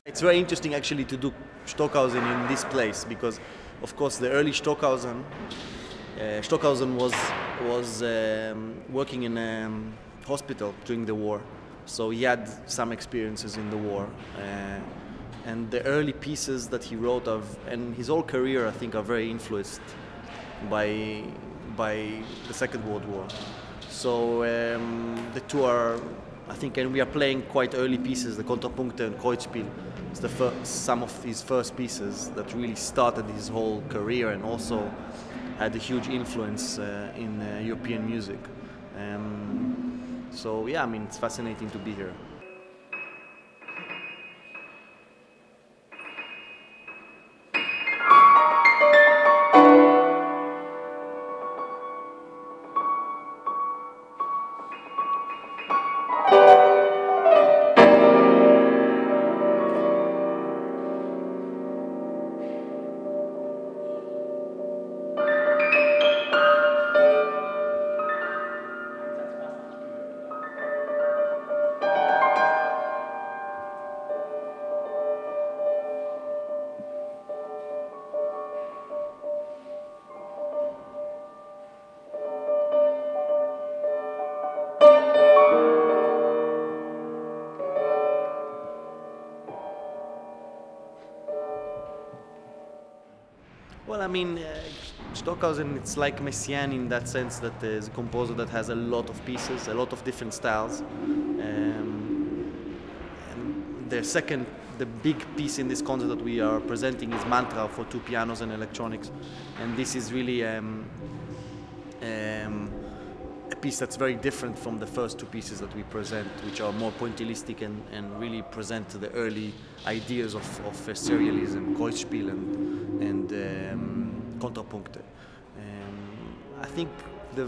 It's very interesting actually to do Stockhausen in this place because, of course, the early Stockhausen was working in a hospital during the war, so he had some experiences in the war. And the early pieces that he wrote and his whole career, I think, are very influenced by the Second World War. So the two are, I think, and we are playing quite early pieces, the Kontrapunkte and Kreuzspiel. It's some of his first pieces that really started his whole career and also had a huge influence in European music. So yeah, I mean, it's fascinating to be here. Well, I mean, Stockhausen, it's like Messiaen in that sense that there's a composer that has a lot of pieces, a lot of different styles. And the big piece in this concert that we are presenting is Mantra for two pianos and electronics. And this is really a piece that's very different from the first two pieces that we present, which are more pointillistic and really present the early ideas of serialism, Kreuzspiel and Kontrapunkte. I think the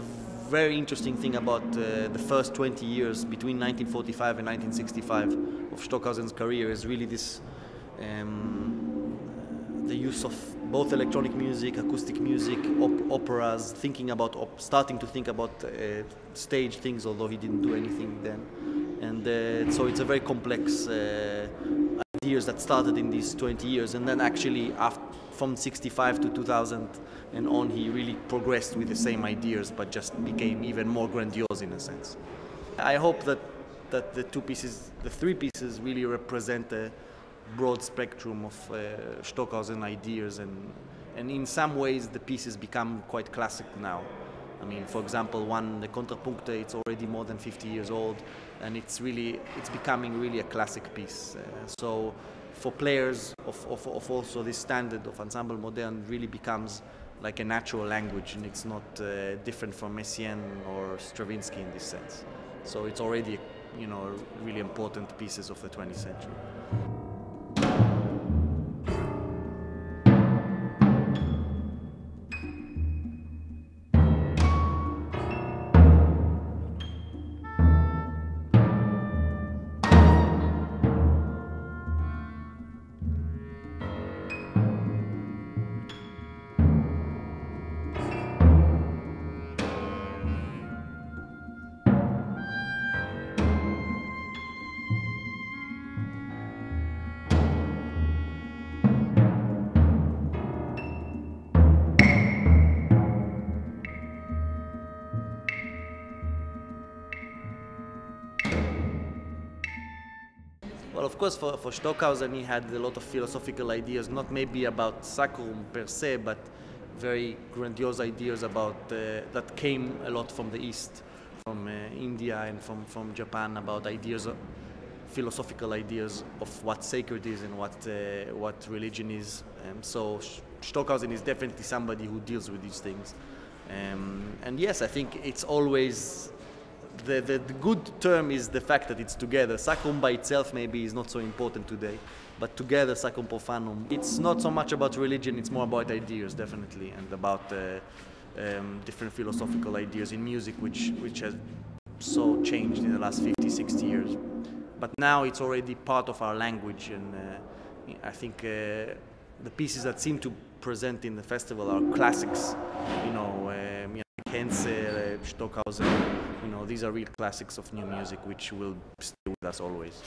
very interesting thing about the first 20 years between 1945 and 1965 of Stockhausen's career is really this the use of both electronic music, acoustic music, operas, starting to think about stage things, although he didn't do anything then. And so it's a very complex ideas that started in these 20 years, and then actually from 65 to 2000 and on, he really progressed with the same ideas, but just became even more grandiose in a sense. I hope that the three pieces really represent a broad spectrum of Stockhausen ideas, and in some ways the pieces become quite classic now. I mean, for example, the Kontrapunkte, it's already more than 50 years old, and it's becoming really a classic piece. So for players of also this standard of ensemble modern, really becomes like a natural language, and it's not different from Messiaen or Stravinsky in this sense. So it's already, really important pieces of the 20th century. Well, of course, for Stockhausen, he had a lot of philosophical ideas, not maybe about Sacrum per se, but very grandiose ideas about that came a lot from the East, from India and from Japan, about philosophical ideas of what sacred is and what religion is. So Stockhausen is definitely somebody who deals with these things. And yes, I think it's always the good term is the fact that it's together. Sacrum by itself maybe is not so important today, but together, Sacrum Profanum, it's not so much about religion, it's more about ideas, definitely, and about different philosophical ideas in music, which has so changed in the last 50, 60 years. But now it's already part of our language, and I think the pieces that seem to present in the festival are classics, Henze, Stockhausen, these are real classics of new music which will stay with with us always.